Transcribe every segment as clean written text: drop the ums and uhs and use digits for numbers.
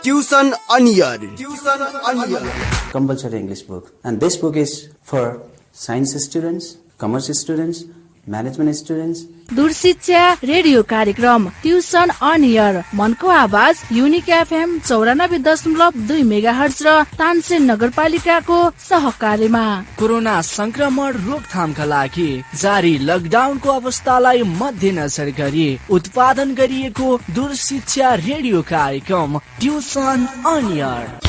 Tuition on Air. Compulsory English book, and this book is for science students, commerce students, management students. दूरशिक्षा radio कार्यक्रम tuition on air मनको आवाज unique FM 94.2 megahertz र तानसेन नगरपालिकाको सहकार्यमा corona संक्रमण रोकथामका लागि जारी लकडाउनको अवस्थालाई मध्यनजर गरी उत्पादन गरिएको दूरशिक्षा रेडियो कार्यक्रम ट्युसन अन एयर।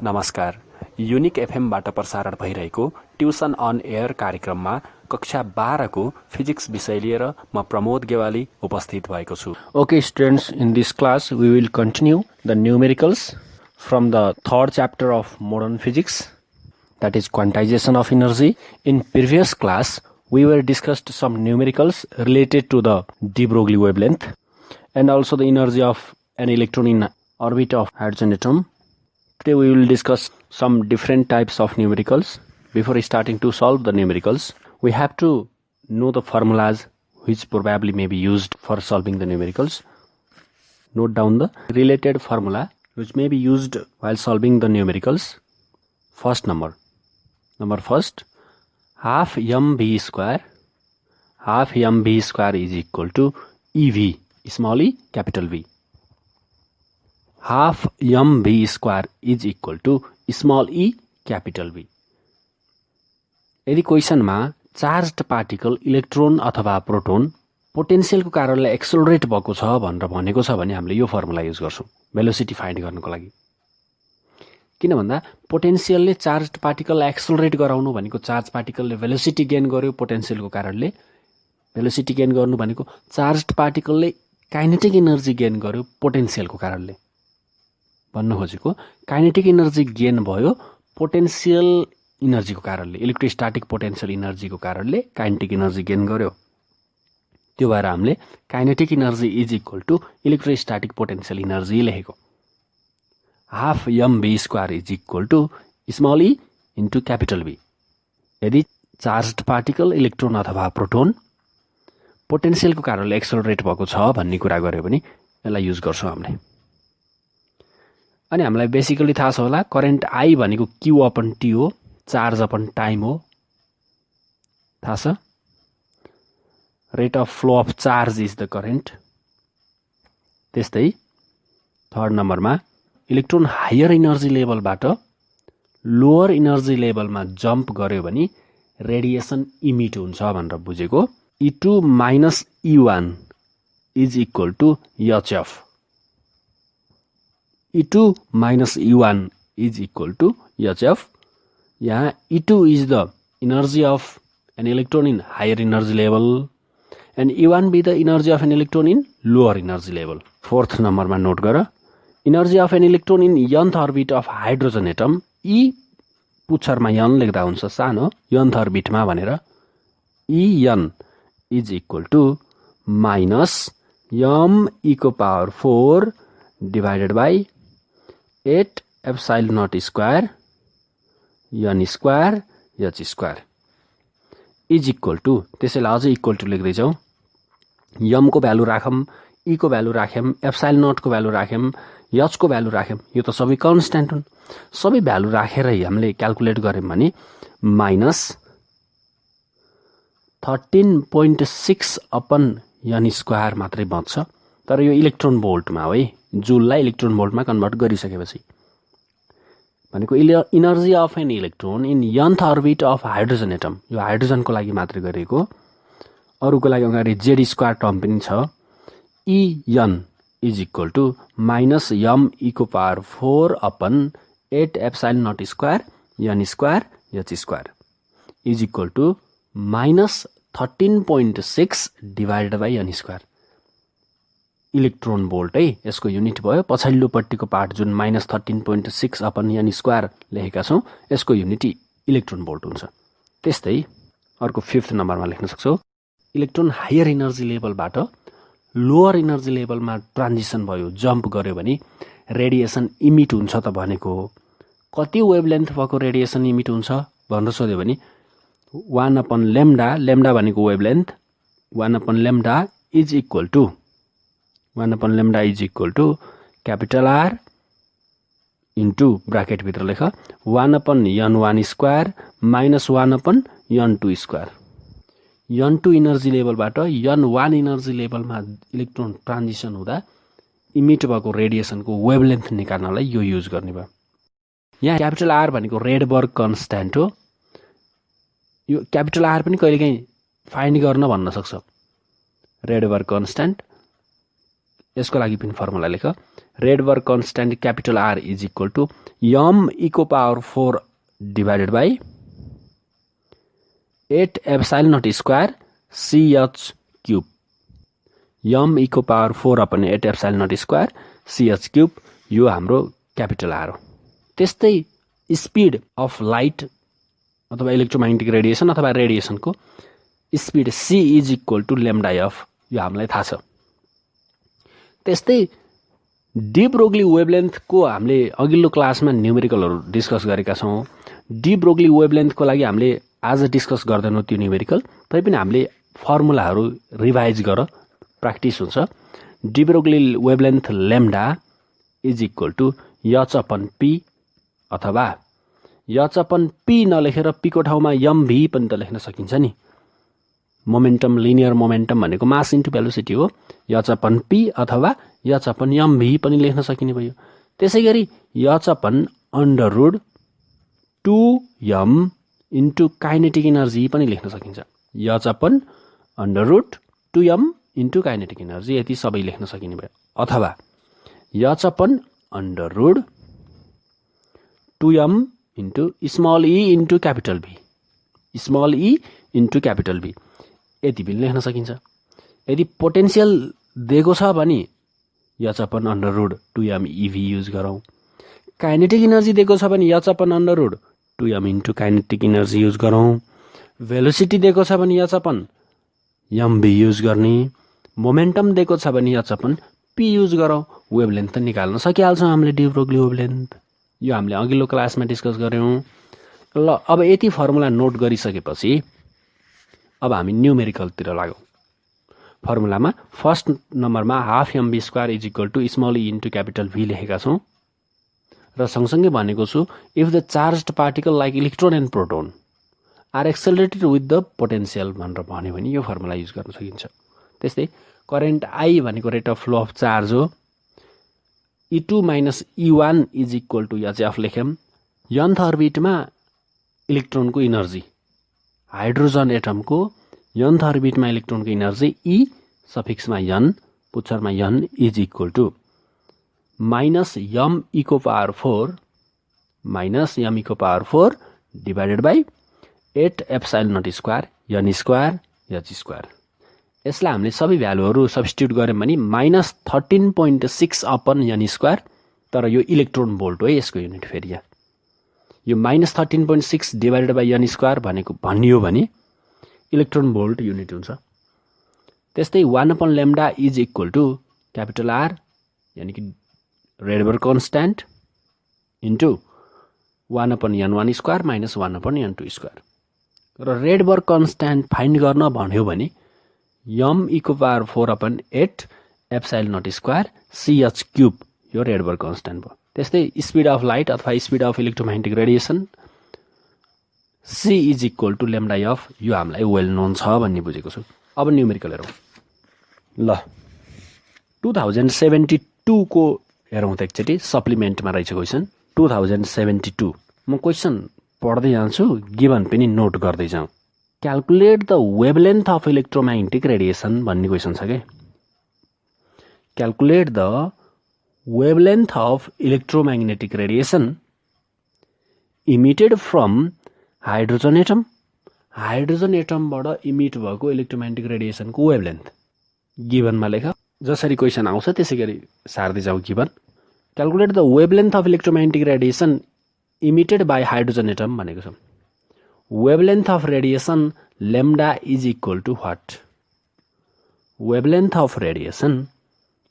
नमस्कार, युनिक एफएमबाट प्रसारण भइरहेको ट्युसन अन एयर कार्यक्रममा कक्षा 12 को फिजिक्स विषय लिएर म प्रमोद गेवाली उपस्थित भएको छु। Okay students, in this class we will continue the numericals from the third chapter of modern physics, that is quantization of energy. In previous class we were discussed some numericals related to the de Broglie wavelength and also the energy of an electron in orbit of hydrogen atom. Today we will discuss some different types of numericals. Before starting to solve the numericals, we have to know the formulas which probably may be used for solving the numericals. Note down the related formula which may be used while solving the numericals. First number first, half mv square is equal to EV, small e, capital V. Half mv square is equal to small e, capital V. यदि क्वेशनमा charged particle electron अथवा proton पोटेन्शियलको कारणले accelerate भएको छ भनेर भनेको छ भने हामीले यो फर्मुला युज गर्छौं भेलोसिटी फाइन्ड गर्नको लागि। किन भन्दा पोटेन्शियलले चार्ज्ड पार्टिकललाई एक्सेलरेट गराउनु भनेको चार्ज पार्टिकलले भेलोसिटी गेन गर्यो पोटेन्शियलको कारणले, भेलोसिटी गेन गर्नु भनेको चार्ज्ड पार्टिकलले काइनेटिक एनर्जी गेन गर्यो पोटेन्शियलको कारणले। भन्न खोजेको काइनेटिक एनर्जी गेन भयो पोटेन्शियल एनर्जीको कारणले, इलेक्ट्रोस्टैटिक पोटेन्शियल एनर्जीको कारणले काइनेटिक एनर्जी गेन गर्यो। त्यो भएर हामीले kinetic energy is equal to electrostatic potential energy लेखेको। Half mv square is equal to small E into capital V। यदि चार्ज्ड पार्टिकल इलेक्ट्रोन अथवा प्रोटोन पोटेन्शियलको कारणले एक्सेलरेट भएको छ भन्ने कुरा गर्यो भने यसलाई युज गर्छौं हामीले। अनि हामीलाई बेसिकली थाहा छ होला करेन्ट I भनेको Q अपन T हो, चार्ज अपन टाइम हो, थाहा छ। Rate of flow of charge is the current. त्यस्तै थर्ड नम्बरमा इलेक्ट्रोन हायर एनर्जी लेभलबाट लोअर एनर्जी लेभलमा जम्प गर्यो भने रेडिएसन इमिट हुन्छ भनेर बुझेको। E2 minus E1 is equal to HF। E2 minus E1 is equal to HF. यहाँ E2 is the energy of an electron in higher energy level and E1 be the energy of an electron in lower energy level. Fourth number मा note गर, energy of an electron in nth orbit of hydrogen atom, E पुच्छरमा n लेख्दा हुन्छ सानो nth orbit मा भनेर, En is equal to minus m e को power 4 divided by 8 epsilon naught square n square h square is equal to, त्यसैलाई अझै equal to लेख्दै जाउँ। m को भ्यालु राखौं, e को भ्यालु राख्यौं, एप्सिलन नट को भ्यालु राख्यौं, h को भ्यालु राख्यौं, यो त सबै कन्स्ट्यान्ट हुन्। सबै भ्यालु राखेर हामीले क्याल्कुलेट गर्यौं भने माइनस 13.6 अपन n स्क्वायर मात्रै बच्छ। तर यो इलेक्ट्रोन भोल्टमा हो है, जुललाई इलेक्ट्रोन भोल्टमा कन्भर्ट गरिसकेपछि भनेको energy of an electron in nth orbit of hydrogen atom, यो हाइड्रोजनको लागि मात्र गरिएको, अरूको लागि अगाडि z स्क्वायर टर्म पनि छ। En is equal to minus m e को power 4 upon 8 epsilon naught square n square h square is equal to minus 13.6 divided by n square. Electron volt है यसको युनिट भयो। पछिल्लोपट्टिको पार्ट जुन minus 13.6 upon n square लेखेका छौं यसको unit electron volt हुन्छ। त्यस्तै अर्को फिफ्थ नम्बरमा लेख्न सक्छौ, इलेक्ट्रोन हायर एनर्जी लेभलबाट लोअर एनर्जी लेभलमा ट्रान्जिसन भयो, जम्प गर्यो भने रेडिएसन इमिट हुन्छ त भनेको कति वेभलेन्थ भएको रेडिएसन इमिट हुन्छ भनेर सोध्यो भने 1/λ, लेम्डा भनेको wavelength, 1/λ is equal to capital R into ब्राकेटभित्र लेख 1/n1² minus 1/n2 square. n2 energy लेभलबाट n1 इनर्जी लेभलमा इलेक्ट्रोन ट्रान्जिसन हुँदा इमिट भएको रेडिएसनको वेभलेन्थ निकाल्नलाई यो युज गर्ने भयो। यहाँ क्यापिटल आर भनेको रेडबर्ग कन्स्ट्यान्ट हो। यो क्यापिटल आर पनि कहिलेकाहीँ फाइन्ड गर्न भन्न सक्छ। रेडबर्ग कन्स्ट्यान्ट, यसको लागि पनि फर्मुला लेख। Rydberg constant capital R is equal to m⁴ divided by 8ε0² CH3। m⁴/8ε0² CH3 यो हाम्रो क्यापिटल आर हो। त्यस्तै स्पिड अफ लाइट अथवा इलेक्ट्रोम्याग्नेटिक रेडिएसन अथवा रेडिएसनको speed c is equal to λf, यो हामीलाई थाहा छ। त्यस्तै डी ब्रोग्ली वेभलेन्थको हामीले अघिल्लो क्लासमा न्युमेरिकलहरू डिस्कस गरेका छौँ। डी ब्रोग्ली वेभलेन्थको लागि हामीले आज डिस्कस गर्दैनौँ त्यो न्युमेरिकल, तैपनि हामीले फर्मुलाहरू रिभाइज गर, प्र्याक्टिस हुन्छ। De Broglie wavelength lambda is equal to h/p अथवा h/p नलेखेर p को ठाउँमा mv पनि त लेख्न सकिन्छ नि। मोमेन्टम, लिनियर मोमेन्टम भनेको मास इन्टु भेलोसिटी हो। h/p अथवा h/mv पनि लेख्न सकिने भयो। त्यसै गरी h/√2m इन्टु काइनेटिक इनर्जी पनि लेख्न सकिन्छ। h/√2m इन्टु काइनेटिक इनर्जी, यति सबै लेख्न सकिने भयो। अथवा h/√2m इन्टु स्मल ई इन्टु क्यापिटल भी, स्मल ई इन्टु क्यापिटल भी, यति पनि लेख्न सकिन्छ। यदि पोटेन्सियल दिएको छ भने h/√2m EV युज गरौँ। काइनेटिक इनर्जी दिएको छ भने h/√2m into kinetic energy use गरौँ। भेलोसिटी दिएको छ भने h/mv युज गर्ने। मोमेन्टम दिएको छ भने h/p युज गरौँ। वेभलेन्थ त निकाल्न सकिहाल्छौँ हामीले डी ब्रोग्ली वेभलेन्थ। यो हामीले अघिल्लो क्लासमा डिस्कस गऱ्यौँ। ल अब यति फर्मुला नोट गरिसकेपछि अब हामी न्युमेरिकलतिर लागौँ। फर्मुलामा फर्स्ट नम्बरमा 12mv² is equal to small E into capital V लेखेका छौँ र सँगसँगै भनेको छु if the charged particle like electron and proton are accelerated with the potential भनेर भन्यो भने यो फर्मुला युज गर्न सकिन्छ। त्यस्तै करेन्ट आई भनेको rate of flow of charge हो। E2 minus E1 is equal to h लेख्यौँ। nth अर्बिटमा इलेक्ट्रोनको इनर्जी, हाइड्रोजन एटमको nth अर्बिटमा इलेक्ट्रोनको इनर्जी E सफिक्समा n, पुच्छरमा n is equal to minus m⁴ divided by 8ε0² n² h²। यसलाई हामीले सबै भ्यालुहरू सब्स्टिट्युट गऱ्यौँ भने -13.6/n², तर यो इलेक्ट्रोन भोल्ट हो यसको युनिट। फेरि यहाँ यो -13.6 डिभाइडेड बाई n² भनेको भनियो भने इलेक्ट्रोन भोल्ट युनिट हुन्छ। त्यस्तै 1/λ is equal to capital R यानि कि Rydberg constant into 1/n1² minus 1/n2²। र रेडबर्ग कन्स्ट्यान्ट फाइन्ड गर्न भन्यो भने m⁴/8ε0² CH3 यो रेडबर्ग कन्स्ट्यान्ट भयो। त्यस्तै स्पिड अफ लाइट अथवा speed of electromagnetic radiation c is equal to λf, यो हामीलाई वेल नोन छ भन्ने बुझेको छु। अब न्युमेरिकल हेरौँ। ल 2072 को हेरौँ त एकचोटि, सप्लिमेन्टमा रहेछ क्वेसन 2072। म क्वेसन पढ्दै जान्छु, गिभन पनि नोट गर्दै जाउँ। Calculate the wavelength of electromagnetic radiation भन्ने क्वेसन छ के। Calculate the wavelength of electromagnetic radiation emitted from hydrogen atom, hydrogen एटमबाट इमिट भएको इलेक्ट्रोम्याग्नेटिक रेडिएसनको वेभलेन्थ गिभनमा लेख। जसरी क्वेसन आउँछ त्यसै गरी सार्दै जाऊ given. Calculate the wavelength of electromagnetic radiation emitted by hydrogen atom भनेको छ। Wavelength of radiation lambda is equal to what? Wavelength of radiation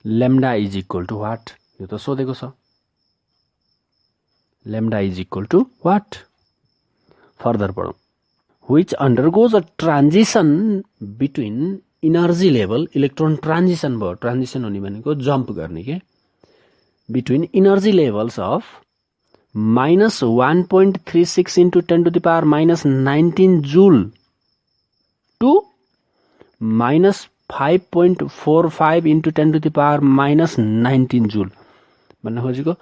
lambda is equal to what? यो त सोधेको छ। lambda is equal to what? Further पढौं. Which undergoes a transition between energy level, electron transition भयो. Transition हुने भनेको jump गर्ने के. Between energy levels of minus 1.36 into 10 to the power minus 19 joule to minus 5.45 into 10 to the power minus 19 joule. भन्न खोजेको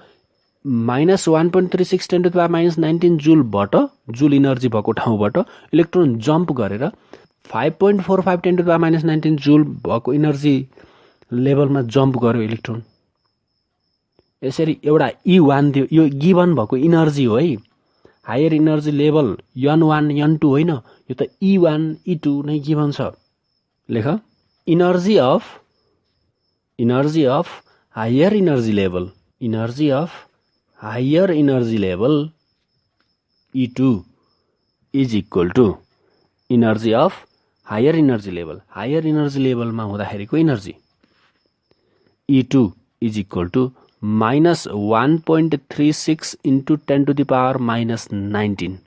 minus 1.36 10 to the power minus 19 joule बाट joule energy भएको ठाउँबाट इलेक्ट्रोन जम्प गरेर 5.45 10 to the power minus 19 joule भएको energy लेभलमा jump गर्यो electron. यसरी एउटा E1 दियो. यो गिभन भएको एनर्जी हो है. Higher energy level N1 N2 होइन, यो त E1 E2 नै गिभन छ. लेख energy of higher energy level E2 is equal to energy of higher energy level मा हुँदाखेरिको energy E2 is equal to minus 1.36 into 10 to the power minus 19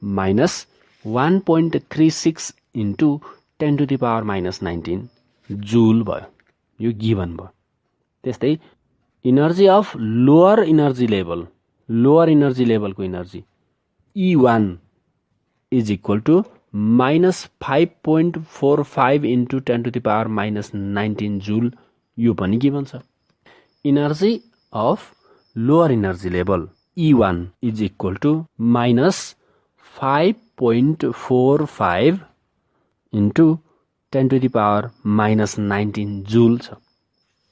minus 1.36 into 10 to the power minus 19 joule भयो. यो given भयो. त्यस्तै energy of lower energy लेभलको energy E1 is equal to minus 5.45 into 10 to the power minus 19 joule. यो पनि given छ. Energy of lower energy level E1 is equal to minus 5.45 into 10 to the power minus 19 joule छ.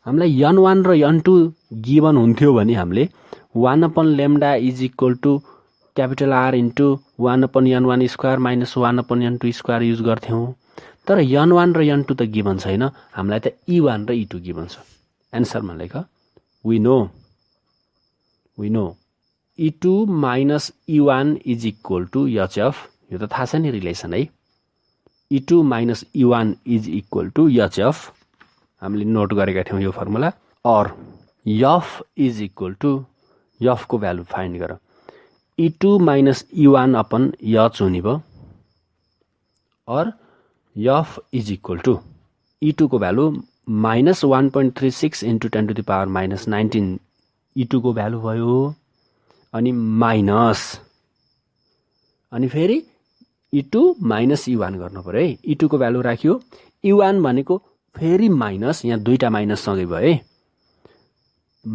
हामीलाई N1 र N2 given हुन्थ्यो भने हामीले 1 upon lambda is equal to capital R into 1 upon N1 square minus 1 upon N2 square use गर्थ्यौं. तर N1 र N2 त given छैन. हामीलाई त E1 र E2 गिभन छ. एन्सरमा लेख we know E2 minus E1 is equal to HF. यो त थाहा छ नि रिलेसन है. E2 minus E1 is equal to HF. हामीले नोट गरेका थियौं यो फर्मुला. और F is equal to F को भ्यालु फाइन्ड गर. E2 minus E1 upon H हुने भयो. और F is equal to E2 को value minus 1.36 into 10 to the power minus 19 E2 को भ्यालु भयो. अनि माइनस अनि फेरि E2 minus E1 गर्नु पर्यो है. E2 को भ्यालु राख्यो. E1 भनेको फेरि माइनस, यहाँ दुईटा माइनस सँगै भयो है.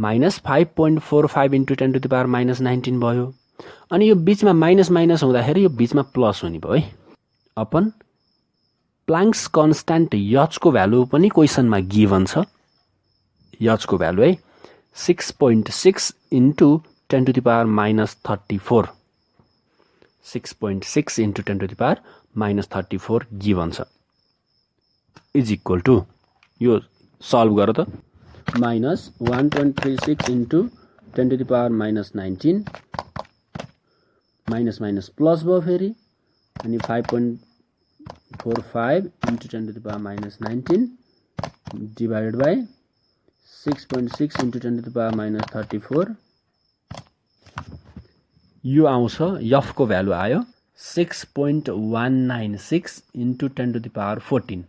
Minus 5.45 into 10 to the power minus 19 भयो. अनि यो बीचमा माइनस माइनस हुँदाखेरि यो बीचमा प्लस हुने भयो है. अपन प्लाङ्क्स कन्स्ट्यान्ट H को भ्यालु पनि क्वेशनमा गिभन छ. H को भ्यालु है 6.6 into 10 to the power minus 34. 6.6 into 10 to the power minus 34 given छ. is equal to यो सल्भ गर त minus 1.36 into 10 to the power minus 19 minus minus plus भयो फेरि. अनि 5.45 into 10 to the power minus 19 divided by 6.6 into 10 to the power minus 34. यो आउँछ. F को भ्यालु आयो 6.196 into 10 to the power 14.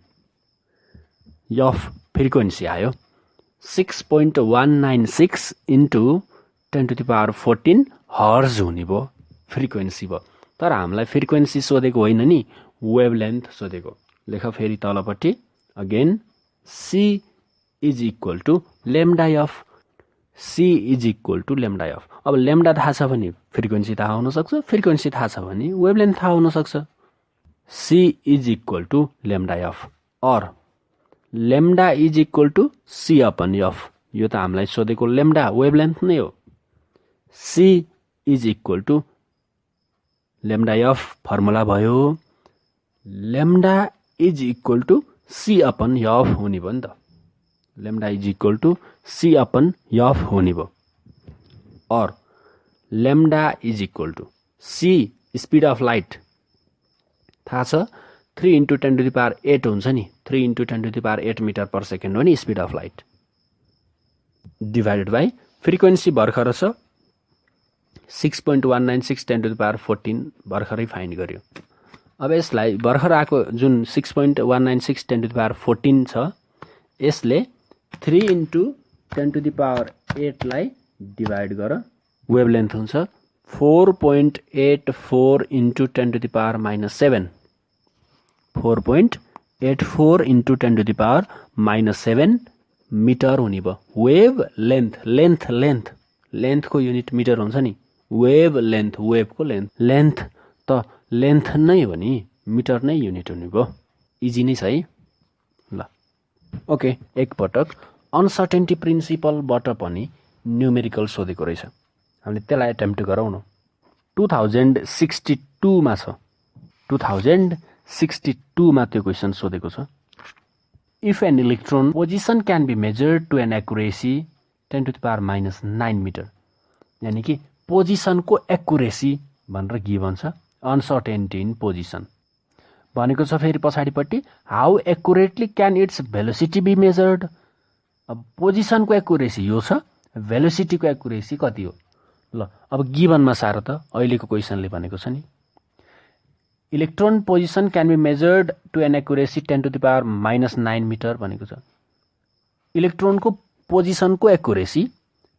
F frequency आयो 6.196 into 10 to the power 14 hertz हुने भयो. फ्रिक्वेन्सी भयो. तर हामीलाई फ्रिक्वेन्सी सोधेको होइन नि, वेभलेन्थ सोधेको. लेख फेरि तलपट्टि again C is equal to lambda f. C is equal to lambda f. अब lambda थाहा छ भने फ्रिक्वेन्सी थाहा हुन सक्छ, फ्रिक्वेन्सी थाहा छ भने वेभलेन्थ थाहा हुन सक्छ. C is equal to lambda f or lambda is equal to C upon f. यो त हामीलाई सोधेको lambda वेभलेन्थ नै हो. C is equal to lambda f formula भयो. lambda is equal to C upon f हुने भयो नि त. lambda is equal to C upon f हुने भयो. और lambda is equal to C speed of light थाहा छ 3 into 10 to the power 8 हुन्छ नि. 3 into 10 to the power 8 meter per second हो नि speed of light. Divided by frequency भर्खर छ 6.196 10⁻14 भर्खरै फाइन्ड गर्यो। अब यसलाई भर्खर आएको जुन 6.196 10⁻14 छ यसले 3 × 10⁸ लाई डिभाइड गर वेभलेन्थ हुन्छ 4.84 × 10⁻7 4.84 × 10⁻7 मिटर हुने भयो। वेभ लेन्थको युनिट मिटर हुन्छ नि। वेभ लेन्थ वेभको लेन्थ त लेन्थ नै हो नि, मिटर नै युनिट हुने भयो। इजी नै छ है। ल ओके, एकपटक अनसर्टेन्टी प्रिन्सिपलबाट पनि न्युमेरिकल सोधेको रहेछ, हामीले त्यसलाई एटेम्प्ट गरौँ न। 2062 मा छ, 2062 मा त्यो क्वेसन सोधेको छ। If an electron position can be measured to an accuracy 10⁻⁹ metre, यानि कि पोजिसनको एक्युरेसी भनेर गिभन छ। अनसर्टेन्टी इन पोजिसन भनेको छ फेरि पछाडिपट्टि how accurately can its velocity be measured. अब पोजिसनको एक्युरेसी यो छ, भेलोसिटीको एक्युरेसी कति हो? ल अब गिभनमा सारो त अहिलेको क्वेसनले भनेको छ नि electron position can be measured to an accuracy 10⁻⁹ metre भनेको छ। इलेक्ट्रोनको पोजिसनको एक्युरेसी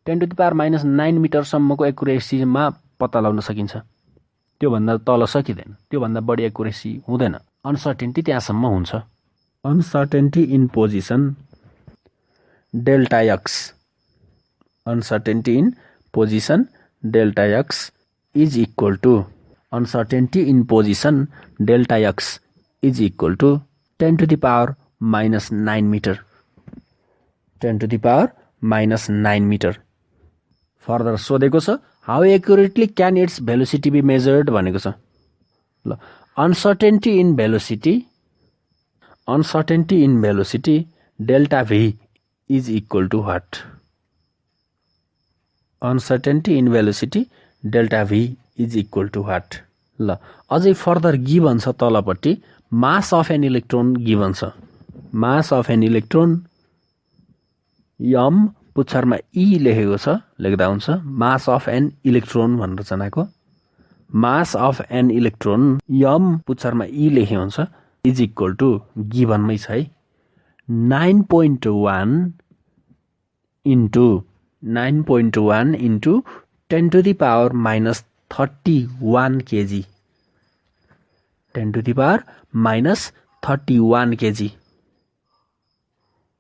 10⁻⁹ मिटरसम्मको एक्युरेसीमा पत्ता लगाउन सकिन्छ। त्योभन्दा तल सकिँदैन, त्योभन्दा बढी एक्युरेसी हुँदैन। अनसर्टेन्टी त्यहाँसम्म हुन्छ। Uncertainty in position delta x, uncertainty in position delta x is equal to uncertainty in position delta x is equal to 10⁻⁹ metre, 10⁻⁹ metre. Further सोधेको छ how accurately can its velocity be measured भनेको छ। ल uncertainty in velocity delta v is equal to what? Uncertainty in velocity delta v is equal to what? ल अझै further given छ तलपट्टि mass of an electron given छ। Mass of an electron यम पुच्छरमा ई लेखेको छ, लेख्दा हुन्छ मास अफ एन इलेक्ट्रोन भनेर जनाको। मास अफ एन इलेक्ट्रोन यम पुच्छरमा ई लेखे हुन्छ इज इक्वल टु गिभनमै छ है 9.1 इन्टु 10⁻31 केजी, 10⁻31 केजी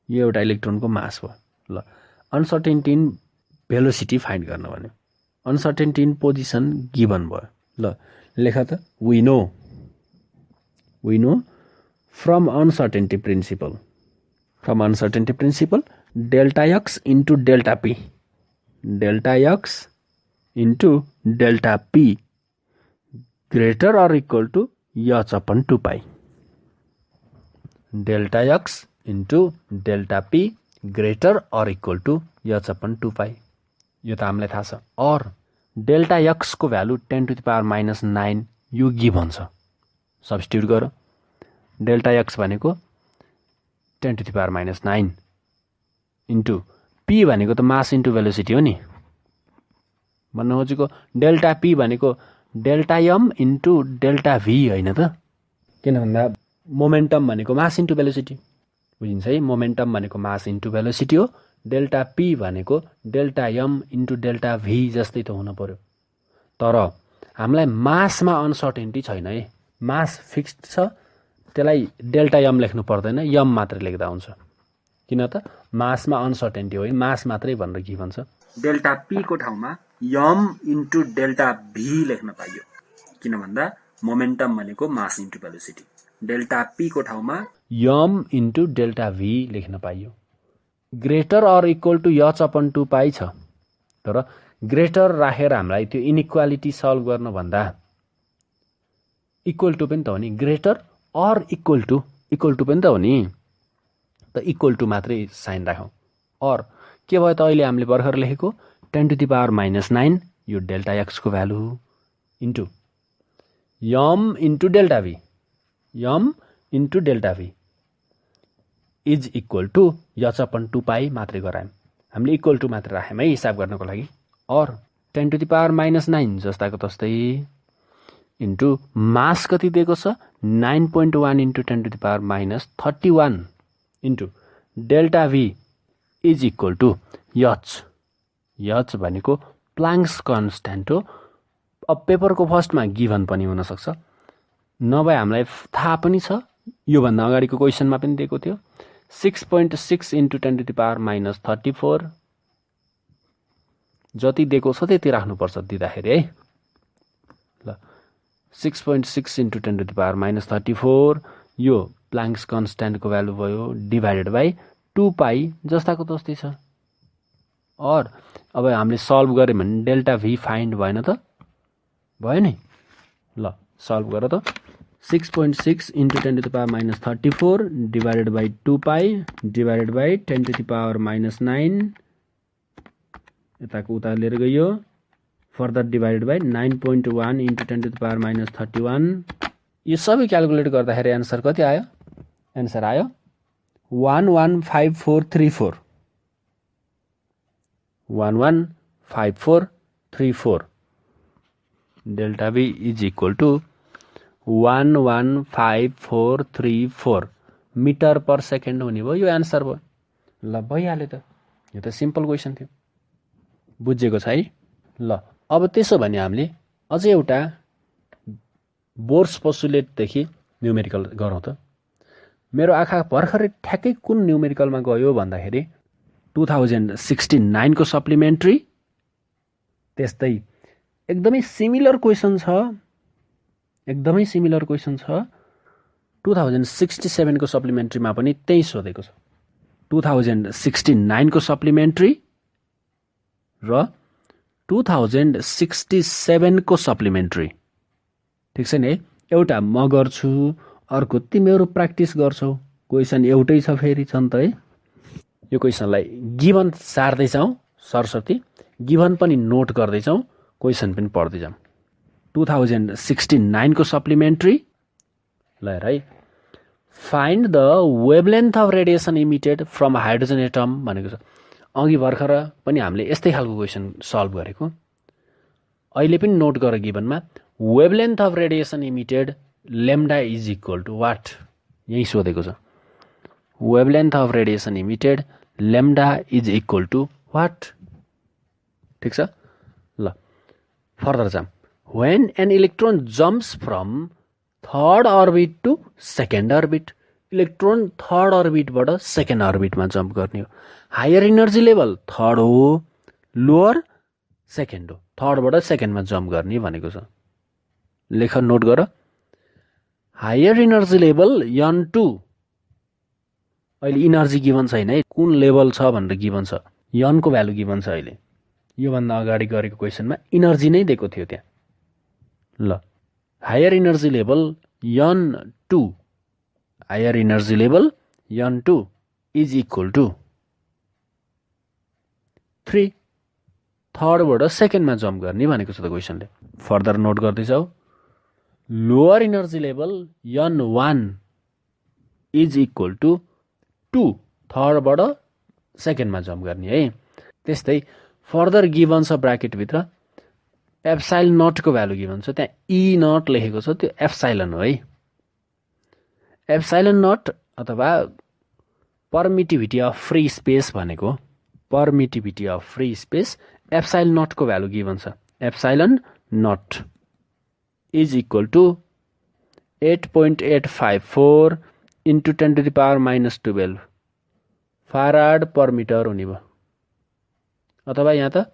यो एउटा इलेक्ट्रोनको मास हो। ल अनसर्टेन्टी इन भेलोसिटी फाइन्ड गर्न भन्यो। अनसर्टेन्टी इन पोजिसन गिभन भयो। ल लेख त we know from uncertainty principle delta x into delta p, delta x into delta p greater or equal to h/2π, delta x into delta p greater or equal to h/2π। यो त हामीलाई थाहा छ। और डेल्टा एक्सको value 10⁻⁹ यो given छ। Substitute गर। डेल्टा एक्स भनेको 10⁻⁹ इन्टु पी भनेको त मास इन्टु भेलोसिटी हो नि। भन्नु खोजेको डेल्टा पी भनेको डेल्टा एम इन्टु डेल्टा भी होइन त? किन भन्दा मोमेन्टम भनेको मास इन्टु भेलोसिटी, बुझिन्छ है? मोमेन्टम भनेको मास इन्टु भेलोसिटी हो। डेल्टा पी भनेको डेल्टा एम इन्टु डेल्टा भी जस्तै त हुन पर्यो। तर हामीलाई मासमा अनसर्टेन्टी छैन है। मास फिक्स्ड छ, त्यसलाई डेल्टा एम लेख्नु पर्दैन, एम मात्रै लेख्दा हुन्छ। किन त मासमा अनसर्टेन्टी हो, मास मात्रै भनेर गिभन छ। डेल्टा पी को ठाउँमा एम इन्टु डेल्टा भी लेख्न पाइयो। किन भन्दा मोमेन्टम भनेको मास इन्टु भेलोसिटी। डेल्टा पी को ठाउँमा एम इन्टु डेल्टा भी लेख्न पाइयो। Greater or equal to h/2π छ। तर ग्रेटर राखेर हामीलाई त्यो इनइक्वालिटी सल्भ गर्न भन्दा इक्वल टु पनि त हो नि। ग्रेटर अर इक्वल टु पनि त हो नि। त इक्वल टु मात्रै साइन राखौँ। और के भयो त अहिले हामीले भर्खर लेखेको 10⁻⁹ यो डेल्टा एक्सको भ्यालु हो into M into delta v, M into delta v is equal to h/2π मात्रै गरायौँ। हामीले इक्वल टु मात्रै राख्यौँ है हिसाब गर्नको लागि। और 10⁻⁹ जस्ताको तस्तै इन्टु मास कति दिएको छ 9.1 into 10⁻31 into delta V is equal to H भनेको प्लाङ्क्स कन्स्ट्यान्ट हो। अब पेपरको फर्स्टमा गिभन पनि हुन सक्छ, नभए हामीलाई थाहा पनि छ, योभन्दा अगाडिको क्वेसनमा पनि दिएको थियो 6.6 इन्टु 10⁻34 जति दिएको छ त्यति राख्नुपर्छ दिँदाखेरि है। ल 6.6 इन्टु 10⁻34 यो प्लाङ्क्स कन्स्ट्यान्टको भ्यालु भयो डिभाइडेड बाई 2π जस्ताको तस्तै छ। और अब हामीले सल्भ गर्यौँ भने डेल्टा V फाइन्ड भएन त? भयो नि। ल सल्भ गर त। 6.6 into 10⁻34 divided by 2π divided by 10⁻⁹ यताको उता लिएर गयो, फर्दर डिभाइडेड बाई 9.1 इन्टु 10⁻31। यो सबै क्यालकुलेट गर्दाखेरि एन्सर कति आयो? एन्सर आयो 115434। 115434 delta V is equal to 11534 metre per second हुने भयो। यो एन्सर भयो। ल भइहाल्यो त, यो त सिम्पल क्वेसन थियो। बुझेको छ है? ल अब त्यसो भने हामीले अझै एउटा बोर्स पोस्टुलेटदेखि न्युमेरिकल गरौँ त। मेरो आँखा भर्खरै ठ्याक्कै कुन न्युमेरिकलमा गयो भन्दाखेरि 2069 को सप्लिमेन्ट्री, त्यस्तै एकदमै सिमिलर क्वेसन छ 2067 को सप्लिमेन्ट्रीमा पनि त्यही सोधेको छ। 2069 को सप्लिमेन्ट्री र 2067 को सप्लिमेन्ट्री, ठिक छ नि? एउटा म गर्छु, अर्को तिमीहरू प्र्याक्टिस गर्छौ। क्वेसन एउटै छ फेरि छन् त है। यो क्वेसनलाई गिभन सार्दैछौँ सरस्वती, गिभन पनि नोट गर्दैछौँ, क्वेसन पनि पढ्दैछौँ। 2069 को सप्लिमेन्ट्री ल हेर है। Find the wavelength of radiation emitted from hydrogen atom भनेको छ। अघि भर्खर पनि हामीले यस्तै खालको क्वेसन सल्भ गरेको। अहिले पनि नोट गर गिभनमा wavelength of radiation emitted lambda is equal to what, यही सोधेको छ। Wavelength of radiation emitted lambda is equal to what, ठिक छ? ल फर्दर जाम। When an electron jumps from third orbit to second orbit, electron third अर्बिटबाट second अर्बिटमा jump गर्ने हो। हायर इनर्जी लेभल थर्ड हो, लोअर सेकेन्ड हो। थर्डबाट सेकेन्डमा जम्प गर्ने भनेको छ। लेख नोट गर। हायर इनर्जी लेभल N2, अहिले इनर्जी गिभन छैन है, कुन लेभल छ भनेर गिभन छ, N को भ्यालु गिभन छ। अहिले योभन्दा अगाडि गरेको क्वेसनमा इनर्जी नै दिएको थियो त्यहाँ। ल higher energy level N2, higher energy level N2 is equal to 3, थर्डबाट सेकेन्डमा जम्प गर्ने भनेको छ त क्वेसनले। फर्दर नोट गर्दैछौ। Lower energy level N1 is equal to 2, थर्डबाट सेकेन्डमा जम्प गर्ने है। त्यस्तै फर्दर गिभन छ ब्राकेटभित्र एप्साइलन नटको भ्यालु गिभन छ, त्यहाँ ई नट लेखेको छ, त्यो एप्साइलन हो है। एप्साइलन नट अथवा पर्मिटिभिटी अफ फ्री स्पेस भनेको, permittivity of free space epsilon नटको भ्यालु गिभन छ। Epsilon nought is equal to 8.854 into 10⁻⁻12 farad per metre हुने भयो। अथवा यहाँ त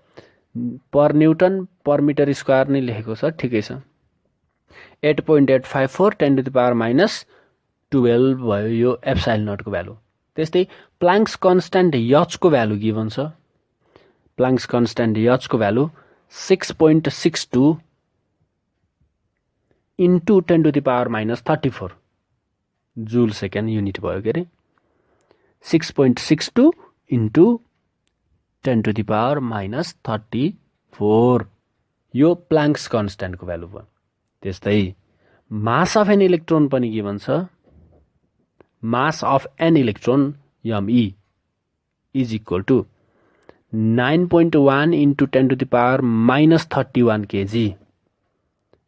per newton per metre square नै लेखेको छ, ठिकै छ। 8.854 10⁻⁻12 भयो यो एप्साइलन नटको भ्यालु। त्यस्तै प्लाङ्क्स कन्स्ट्यान्ट एचको भ्यालु गिभन छ। प्लाङ्क्स कन्स्ट्यान्ट एचको value 6.62 into 10⁻⁻34 joule second unit भयो के अरे। 6.62 इन्टु 10⁻⁻34 यो प्लाङ्क्स कन्स्ट्यान्टको भ्यालु भयो। त्यस्तै मास अफ एन इलेक्ट्रोन पनि गिभन छ। Mass of an electron ME is equal to 9.1 into 10 to the power minus 31 kg.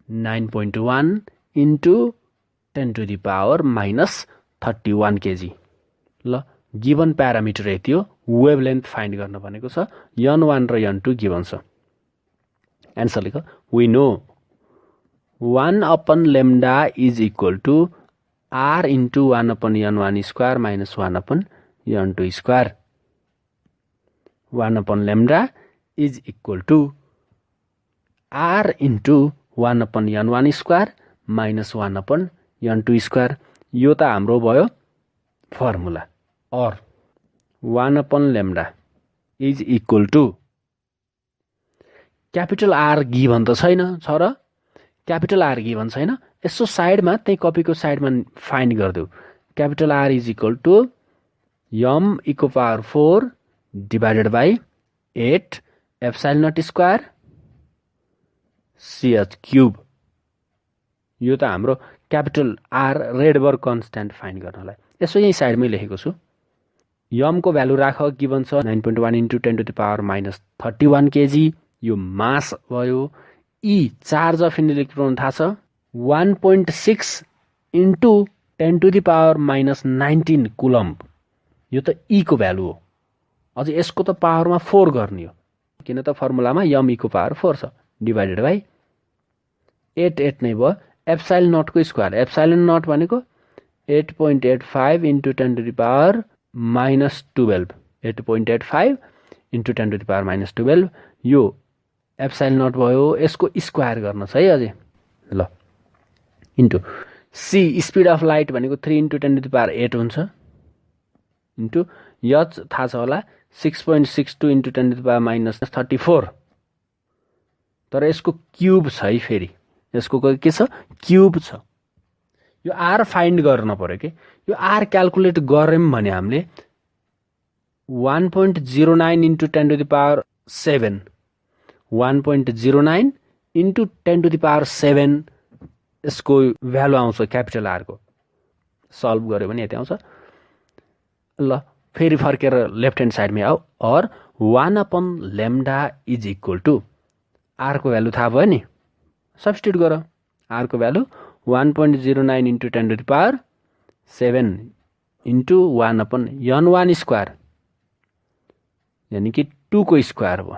9.1 into 10 to the power minus 31 kg. ल given parameter यति हो, वेभलेन्थ फाइन्ड गर्न भनेको छ, n1 र n2 गिभन छ। एन्सर लेख, we know 1 upon lambda is equal to r into 1 upon n1 square minus 1 upon n2 square. 1 upon lambda is equal to r into 1 upon n1 square minus 1 upon n2 square. यो त हाम्रो भयो formula. और 1 upon lambda is equal to capital R given त छैन छ र, capital R given छैन, यसो साइडमा त्यही कपीको साइडमा फाइन्ड गरिदेऊ। Capital R is equal to m equal power 4 divided by 8 epsilon naught square ch cube. यो त हाम्रो capital R Rydberg constant find गर्नलाई, यसो यही साइडमै लेखेको छु। m को भ्यालु राख, गिभन छ 9.1 into 10 to the power minus 31 KG, यो मास भयो। E charge of an electron थाहा छ 1.6 into 10 to the power minus 19 coulomb, यो त ई को भ्यालु हो। अझ यसको त पावरमा 4 गर्ने हो, किन त फर्मुलामा m को पावर 4 छ, डिभाइडेड बाई 8 नै भयो। एप्सिलन नटको स्क्वायर, एप्सिलन नट भनेको 8.85 into 10 to the power minus 12, 8.85 into 10 to the power minus 12, यो एप्सिलन नट भयो। यसको स्क्वायर गर्न छ है अझै, ल into C speed of light भनेको 3 इन्टु 10 टु द पावर 8 हुन्छ, इन्टु एच थाहा छ होला 6.62 into 10 to the power minus 34, तर यसको क्युब छ है, फेरि यसको के छ क्युब छ। यो आर फाइन्ड गर्न पर्यो कि, यो आर क्यालकुलेट गऱ्यौँ भने हामीले 1.09 into 10 to the power 7, 1.09 into 10 to the power 7 यसको भ्यालु आउँछ क्यापिटल आरको। सल्भ गर्यो भने यति आउँछ। ल फेरि फर्केर लेफ्ट ह्यान्ड साइडमै आऊ, और 1 upon lambda is equal to आरको भ्यालु थाहा भयो नि, सब्स्टिट्युट गर। आरको value 1.09 into 10 to the power 7 into 1 upon n1 square, यानि कि 2 को स्क्वायर भयो।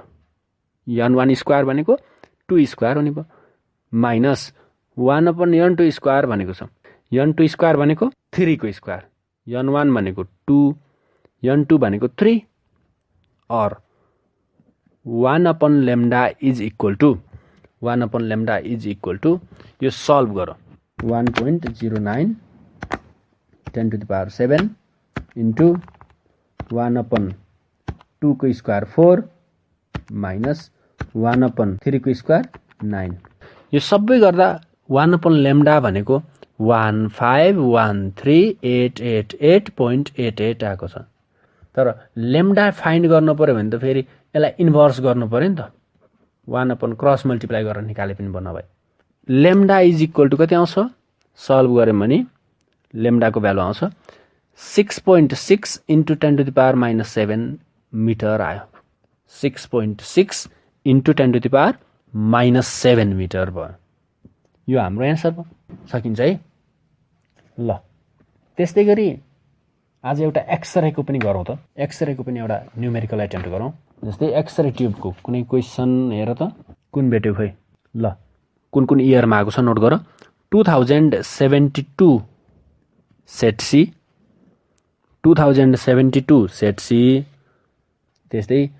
n1 स्क्वायर भनेको 2 स्क्वायर हुने भयो, माइनस 1 अपन n2 स्क्वायर भनेको छ, n2 स्क्वायर भनेको 3 को स्क्वायर, n1 भनेको 2, n2 भनेको 3, और 1 upon lambda is equal to 1 upon lambda is equal to, यो सल्भ गर 1.09 10 to the power 7 into 1 upon 2 को स्क्वायर 4 माइनस 1 अपन 3 को स्क्वायर 9। यो सबै गर्दा 1 अपन लेम्डा भनेको 1513888.88 आएको छ। तर लेम्डा फाइन्ड गर्नु पर्यो भने त फेरि यसलाई इन्भर्स गर्नु पर्यो नि त, 1 अपन क्रस मल्टिप्लाई गरेर निकाले पनि बन्न भयो। लेम्डा इज इक्वल टु कति आउँछ, सल्भ गऱ्यौँ भने लेम्डाको भ्यालु आउँछ 6.6 into 10 to the power minus 7 metre आयो। 6.6 into 10 to the power minus 7 metre भयो। यो हाम्रो एन्सर भयो, सकिन्छ है। ल त्यस्तै गरी आज एउटा एक्सरेको पनि गरौँ त, एक्सरेको पनि एउटा न्युमेरिकल एटेम्प्ट गरौँ। जस्तै एक्सरे ट्युबको कुनै क्वेसन हेर त, कुन भेट्यो खोइ। ल कुन कुन इयरमा आएको छ नोट गर। 2072 सेट सी, 2072 सेट सी, त्यस्तै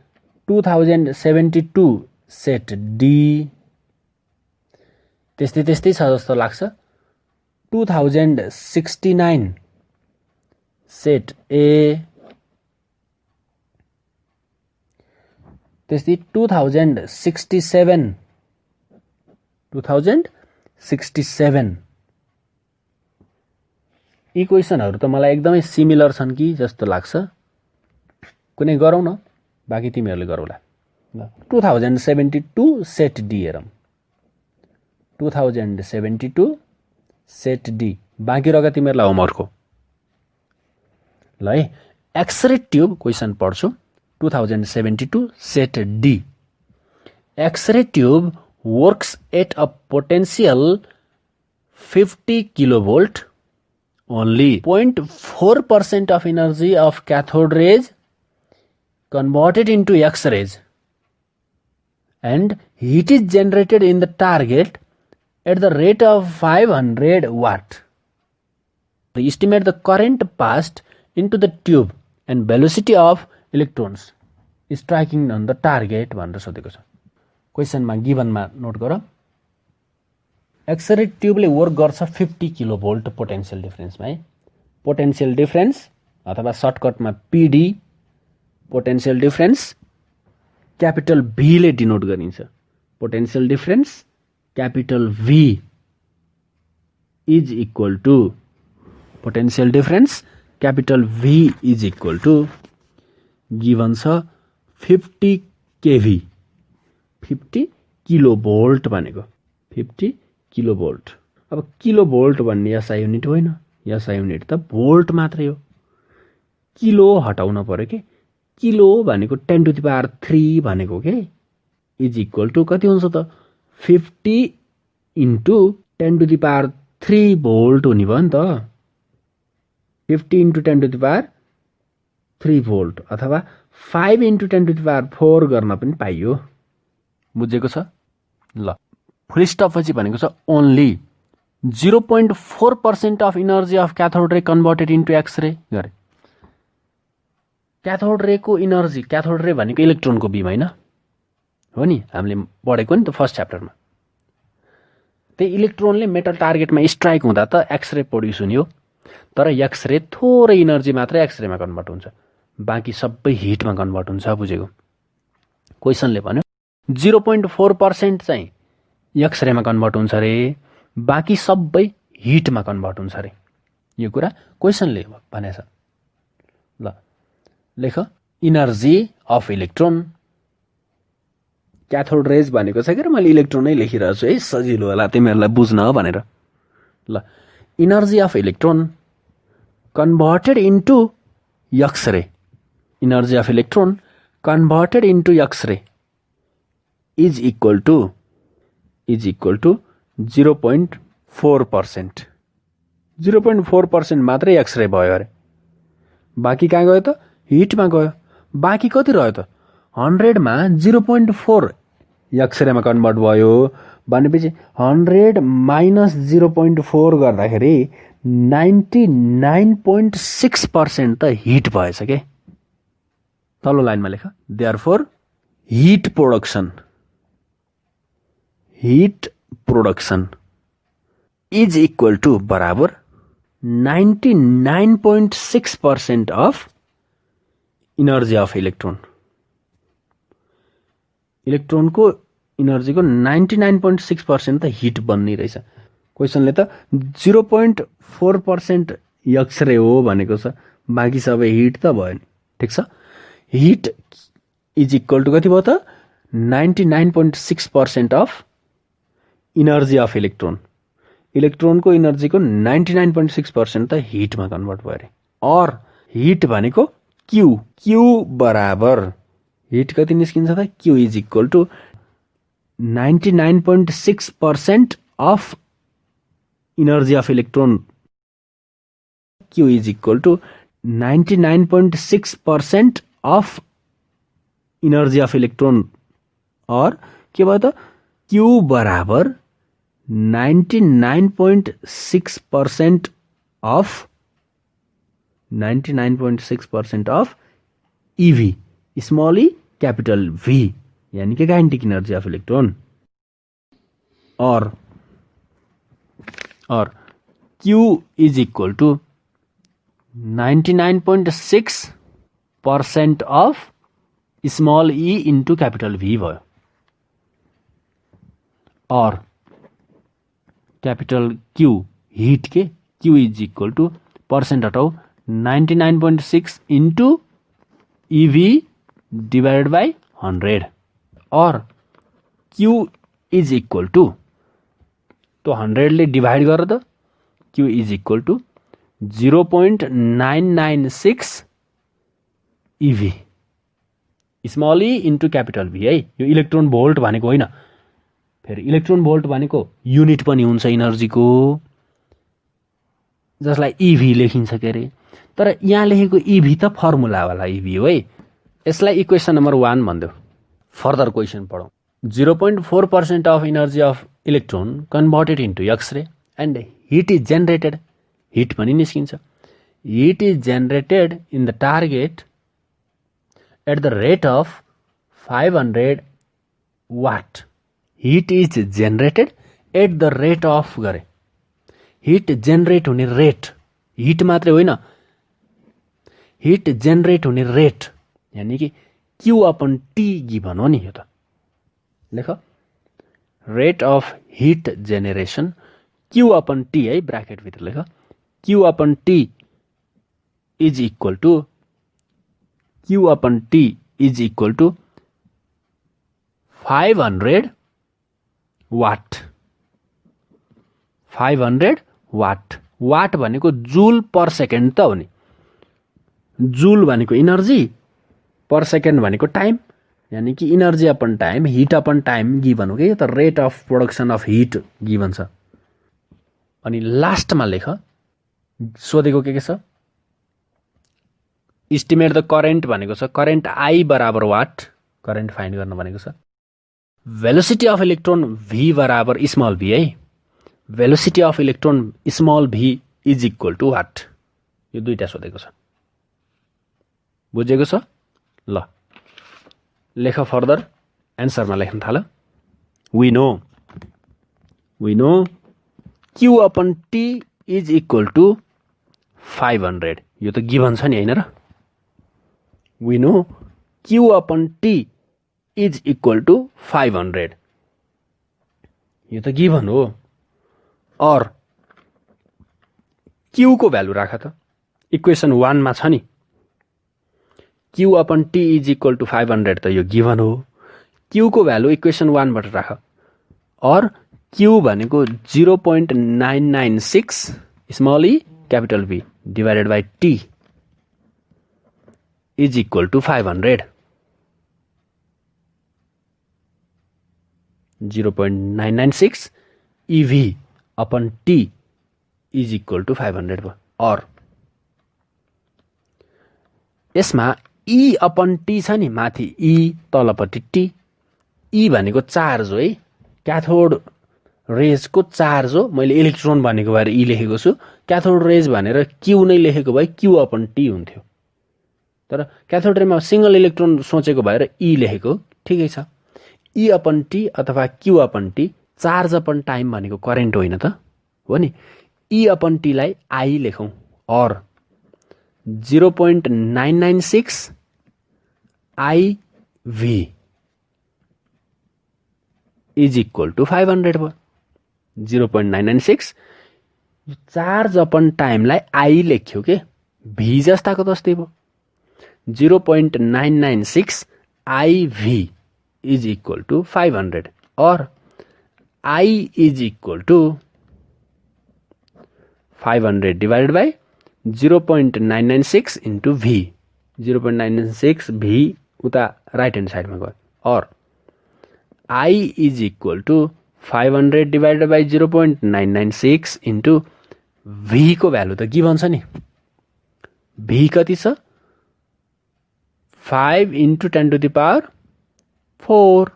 2072 सेट डी, त्यस्तै त्यस्तै छ जस्तो लाग्छ 2069 सेट ए, त्यस्तै 2067 यी क्वेसनहरू त मलाई एकदमै सिमिलर छन् कि जस्तो लाग्छ। कुनै गरौँ न, बाँकी तिमीहरूले गरौँला। ल 2072 सेट डी हेरौँ, 2072 सेट डी, बाँकी रह्यो तिमीहरूलाई होमवर्क हो। ल है एक्सरे ट्युब क्वेसन पढ्छु, 2072 set D. X-ray tube works at a potential 50 kilovolt. Only 0.4% of energy of cathode rays converted into X-rays, and heat is generated in the target at the rate of 500 watt. Estimate the current passed into the tube and velocity of electrons striking on the target भनेर सोधेको छ। क्वेशनमा गिभनमा note गर। X ray ट्युबले work गर्छ 50 kilovolt potential डिफरेन्समा है। पोटेन्शियल डिफरेन्स अथवा सर्टकटमा PD potential difference capital V ले डिनोट गरिन्छ। Potential difference capital V is equal to potential difference capital V is equal to given छ 50 केभी 50 किलोभोल्ट भनेको 50 किलोभोल्ट। अब किलोभोल्ट भन्ने एसआई युनिट होइन, एसआई युनिट त भोल्ट मात्रै हो। किलो हटाउन पर्यो के, किलो भनेको 10 to the power 3 भनेको के इज इक्वल टु कति हुन्छ त 50 into 10 to the power 3 volt हुने भयो नि त। 50 into 10 to the power 3 volt अथवा 5 into 10 to the power 4 गर्न पनि पाइयो। बुझेको छ ल। फुल स्टप पछि भनेको छ ओन्ली 0.4% अफ इनर्जी अफ क्याथोड रे कन्भर्टेड इन्टु एक्सरे गरे। क्याथोड रेको इनर्जी, क्याथोड रे भनेको इलेक्ट्रोनको बीम होइन हो नि, हामीले पढेको नि त फर्स्ट च्याप्टरमा। त्यही इलेक्ट्रोनले मेटल टार्गेटमा स्ट्राइक हुँदा त एक्सरे प्रड्युस हुने हो, तर एक्सरे थोरै इनर्जी मात्रै एक्सरेमा कन्भर्ट हुन्छ, बाँकी सबै हिटमा कन्भर्ट हुन्छ। बुझेको? क्वेसनले भन्यो 0.4% चाहिँ एक्सरेमा कन्भर्ट हुन्छ रे, बाँकी सबै हिटमा कन्भर्ट हुन्छ रे। यो कुरा क्वेसनले भनेछ। ल लेख। इनर्जी अफ इलेक्ट्रोन क्याथोड रेज भनेको छ कि मैले इलेक्ट्रोनै लेखिरहेको छु है, सजिलो होला तिमीहरूलाई बुझ्न भनेर। ल energy of electron converted into X ray, energy of electron converted into X ray is equal to 0.4%। 0.4% मात्रै एक्सरे भयो अरे, बाँकी कहाँ गयो त हिटमा गयो। बाँकी कति रह्यो त 100 मा 0.4 एक्सरेमा कन्भर्ट भयो भनेपछि 100 माइनस 0.4 गर्दाखेरि 99.6% त हिट भएछ के। तल्लो लाइनमा लेख। Therefore heat production is equal to बराबर 99.6% अफ इनर्जी अफ इलेक्ट्रोन। इलेक्ट्रोनको इनर्जीको 99.6% त हिट बन्ने रहेछ। क्वेसनले त 0.4% एक्सरे हो भनेको छ, बाँकी सबै हिट त भयो नि। ठिक छ, हिट इज इक्वल टु कति भयो त 99.6% अफ इनर्जी अफ इलेक्ट्रोन। इलेक्ट्रोनको इनर्जीको 99.6% त हिटमा कन्भर्ट भयो अरे। और हिट भनेको क्यू बराबर हिट कति निस्किन्छ त Q is equal to 99.6% of energy of electron. Q is equal to 99.6% of energy of electron. और के भयो त क्यू बराबर 99.6% of EV, small E capital V, यानी कि काइनेटिक एनर्जी ऑफ इलेक्ट्रॉन। और Q is equal to 99.6% of small E into capital V भयो। और कैपिटल Q हीट के Q is equal to percent हटाओ 99.6 इंटू EV डिवाइडेड बाई 100। और Q is equal two तो 100 ले डिवाइड गर त Q is equal to 0.996 EV। Small E into capital V है। यो इलेक्ट्रोन भोल्ट भनेको होइन, फेरि इलेक्ट्रोन भोल्ट भनेको युनिट पनि हुन्छ इनर्जीको, जसलाई इभी लेखिन्छ के अरे। तर यहाँ लेखेको इभी त फर्मुलावाला इभी हो है। यसलाई इक्वेसन नम्बर 1 भनिदेऊ। फर्दर क्वेसन पढौँ। 0.4% of energy of electron converted into X ray and heat is generated, heat पनि निस्किन्छ, heat is generated in the target at the rate of 500 watt. Heat is generated at the rate of गरे, heat generate हुने rate, heat मात्रै होइन, hit generate हुने rate यानि कि Q upon T given हो नि। यो त लेख, rate of heat generation Q upon T है, ब्राकेटभित्र लेख, Q upon T is equal to, Q upon T is equal to 500 watt. 500 watt, watt भनेको जुल पर सेकेन्ड त हो नि। जुल भनेको इनर्जी, पर सेकेन्ड भनेको टाइम, यानी कि energy upon time, heat upon time given हो कि, त rate of production of heat given छ। अनि लास्टमा लेख, सोधेको के छ, इस्टिमेट द करेन्ट भनेको छ, करेन्ट आई बराबर वाट, करेन्ट फाइन्ड गर्न भनेको छ। भेलोसिटी अफ इलेक्ट्रोन भी बराबर स्मल भी है, velocity of electron small V is equal to what. यो दुईटा सोधेको छ, बुझेको छ? ल लेख फर्दर, एन्सरमा लेख्न थाल। We know Q upon T is equal to 500, यो त गिभन छ नि होइन र। We know Q upon T is equal to 500, यो त गिभन हो। और क्यू को भ्यालु राख त, इक्वेसन 1 मा छ नि, Q upon T is equal to 500 त यो गिभन हो। क्यू को भ्यालु इक्वेसन 1 बाट राख। और क्यू भनेको 0.996 small e capital V divided by T is equal to 500। 0.996 EV upon T is equal to 500 भयो। और यसमा ई अपन टी छ नि, माथि ई तलपट्टि टी, ई भनेको चार्ज हो है, क्याथोड रेजको चार्ज हो। मैले इलेक्ट्रोन भनेको भएर ई लेखेको छु, क्याथोड रेज भनेर क्यू नै लेखेको भए क्यू अपन टी हुन्थ्यो, तर क्याथोड रेमा सिंगल इलेक्ट्रोन सोचेको भएर ई लेखेको, ठिकै छ। ई अपन टी अथवा Q upon T, charge upon time भनेको करेन्ट होइन त, हो नि। ई अपन टीलाई आई लेखौँ। और 0.996 IV इज इक्वल टु 500 भयो। 0.996 चार्ज अपन टाइमलाई आई लेख्यो के, भी जस्ताको तस्तै भयो। 0.996 IV इज इक्वल टु 500 और I is equal to 500 divided by 0.996 into V। 0.996 V उता राइट ह्यान्ड साइडमा गयो। और I is equal to 500 divided by 0.996 into V को भ्यालु त गिभन छ नि। V कति छ? 5 इन्टु 10 टु द पावर 4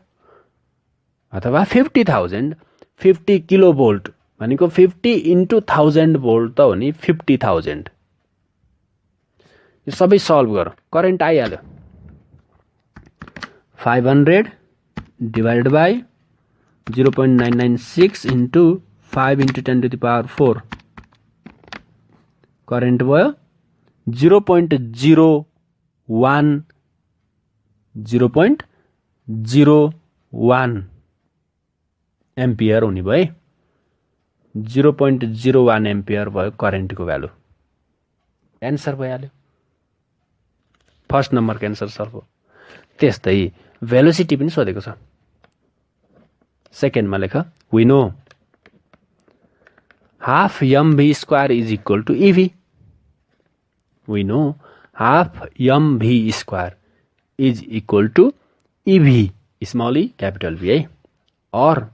अथवा 50,000। 50 किलो भोल्ट भनेको 50 इन्टु 1000 भोल्ट त हो नि, 50,000। यो सबै सल्भ गर, करेन्ट आइहाल्यो। 500 divided by 0.996 into 5 into 10 to the power 4, current भयो 0.01 एम्पियर हुने भयो। 0.01 एम्पियर भयो करेन्टको भ्यालु। एन्सर भइहाल्यो, फर्स्ट नम्बरको एन्सर सल्भ हो। त्यस्तै भेलोसिटी पनि सोधेको छ। सेकेन्डमा लेख, we know half mv square is equal to EV। We know half mv square is equal to EV small e capital V है। और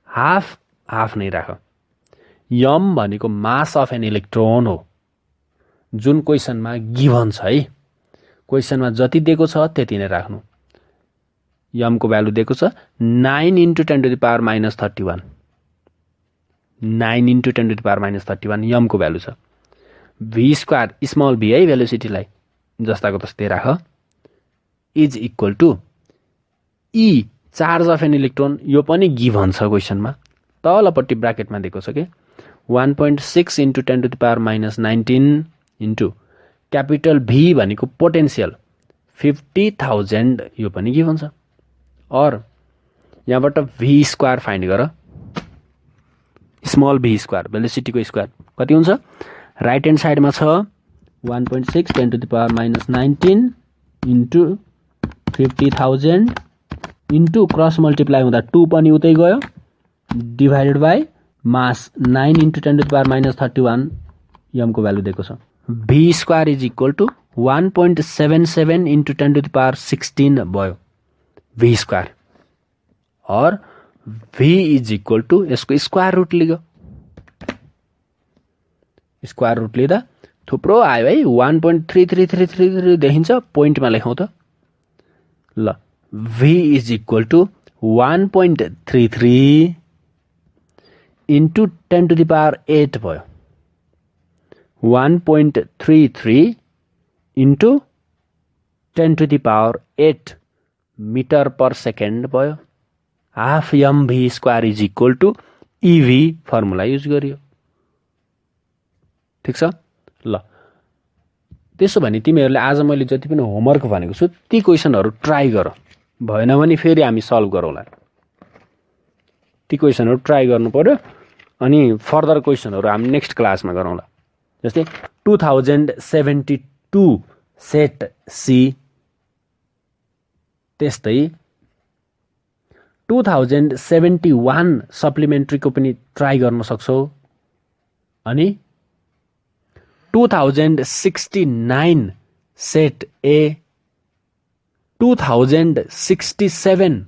हाफ नै राख। यम भनेको मास अफ एन इलेक्ट्रोन हो, जुन क्वेसनमा गिभन छ है। क्वेसनमा जति दिएको छ त्यति नै राख्नु। यमको भ्यालु दिएको छ 9 × 10⁻31। 9 × 10⁻31 यमको भ्यालु छ। भी स्क्वायर स्मल भी है भेलोसिटीलाई जस्ताको तस्तै राख, is equal to e charge of an electron, यो पनि गिभन छ क्वेसनमा, तलपट्टि ब्राकेटमा दिएको छ के 1.6 × 10⁻19 इन्टु क्यापिटल भी भनेको पोटेन्सियल 50,000, यो पनि गिभन छ। और यहाँबाट भी स्क्वायर फाइन्ड गर, स्मल भी स्क्वायर भेलोसिटीको स्क्वायर कति हुन्छ? राइट ह्यान्ड साइडमा छ 1.6 × 10⁻19 इन्टु 50,000 इन्टु क्रस मल्टिप्लाई हुँदा 2 पनि उतै गयो, डिभाइडेड बाई मास 9 × 10⁻31 यमको भ्यालु दिएको छ। भी स्क्वायर इज इक्वल टु 1.77 × 10⁻16 भयो भी स्क्वायर। और भी इज इक्वल टु यसको स्क्वायर रुट लियो, स्क्वायर रुट लिँदा थुप्रो आयो है, 1.3333 देखिन्छ, पोइन्टमा लेखौँ त ल। V is equal to 1.33 into 10⁸ भयो, 1.33 इन्टु 10⁸ मिटर पर सेकेन्ड भयो। Half m V square is equal to eV formula use गरियो। ठिक छ ल। त्यसो भने तिमीहरूले आज मैले जति पनि होमवर्क भनेको छु ती क्वेसनहरू ट्राई गर, भएन भने फेरि हामी सल्भ गरौँला। ती क्वेसनहरू ट्राई गर्नु पर्यो, अनि फर्दर क्वेसनहरू हामी नेक्स्ट क्लासमा गरौँला। जस्तै 2072 सेट सी, त्यस्तै 2071 सप्लिमेन्ट्रीको पनि ट्राई गर्न सक्छौ, अनि 2069 सेट ए, 2067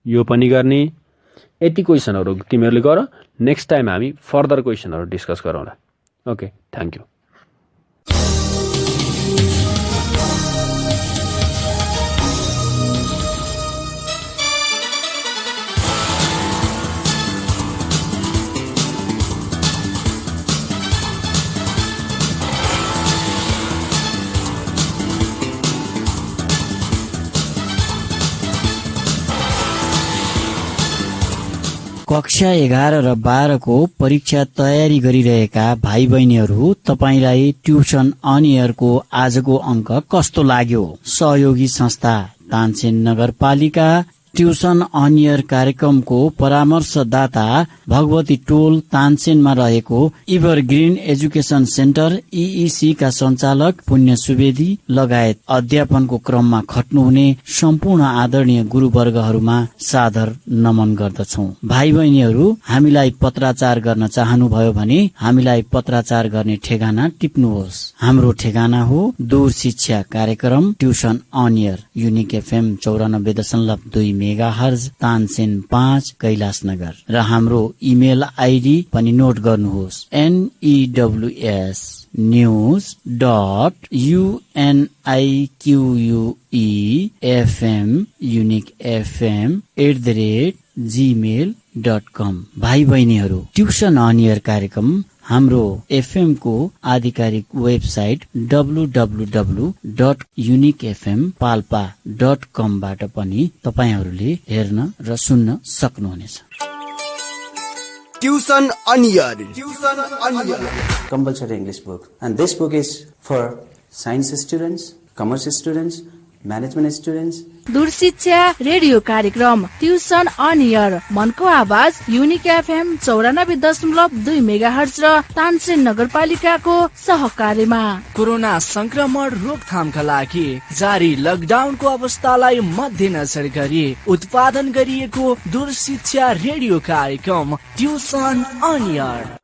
यो पनि गर्ने। यति क्वेसनहरू तिमीहरूले गर, नेक्स्ट टाइम हामी फर्दर क्वेसनहरू डिस्कस गरौँला। Okay, thank you. कक्षा 11 र 12 को परीक्षा तयारी गरिरहेका भाइ बहिनीहरू, तपाईलाई ट्युसन अन एयरको आजको अंक कस्तो लाग्यो? सहयोगी संस्था तानसेन नगरपालिका ट्युसन अन एयर कार्यक्रमको परामर्शदाता भगवती टोल तानसेनमा रहेको इभरग्रीन एजुकेशन सेन्टर ईईसी का सञ्चालक पुण्य सुवेदी लगायत अध्यापनको क्रममा खट्नुहुने सम्पूर्ण आदरणीय गुरुवर्गहरूमा सादर नमन गर्दछौ। भाइ बहिनीहरू, हामीलाई पत्राचार गर्न चाहनुभयो भने हामीलाई पत्राचार गर्ने ठेगाना टिप्नुहोस्। हाम्रो ठेगाना हो दूर शिक्षा कार्यक्रम tuition on air, unique FM 94.2 megahertz, Tansen 5, Kailashnagar. र हाम्रो इमेल आइडी पनि नोट गर्नुहोस्, news.uniquefm@gmail.com। भाइ बहिनीहरू, ट्युसन अन एयर कार्यक्रम हाम्रो एफएम को आधिकारिक वेबसाइट www.uniquefmpalpa.com बाट पनि तपाईहरूले हेर्न र सुन्न सक्नुहुनेछ। Tuition on air, compulsory English book, and this book is for science students, commerce students, management students. दूर शिक्षा रेडियो कार्यक्रम ट्युसन अन एयर, मनको आवाज युनिक एफएम 94.2 मेगाहर्ज र तानसेन नगरपालिकाको सहकार्यमा। कोरोना संक्रमण रोकथामका लागि जारी लकडाउनको अवस्थालाई मध्यनजर गरी उत्पादन गरिएको दूर शिक्षा रेडियो कार्यक्रम ट्युसन अन एयर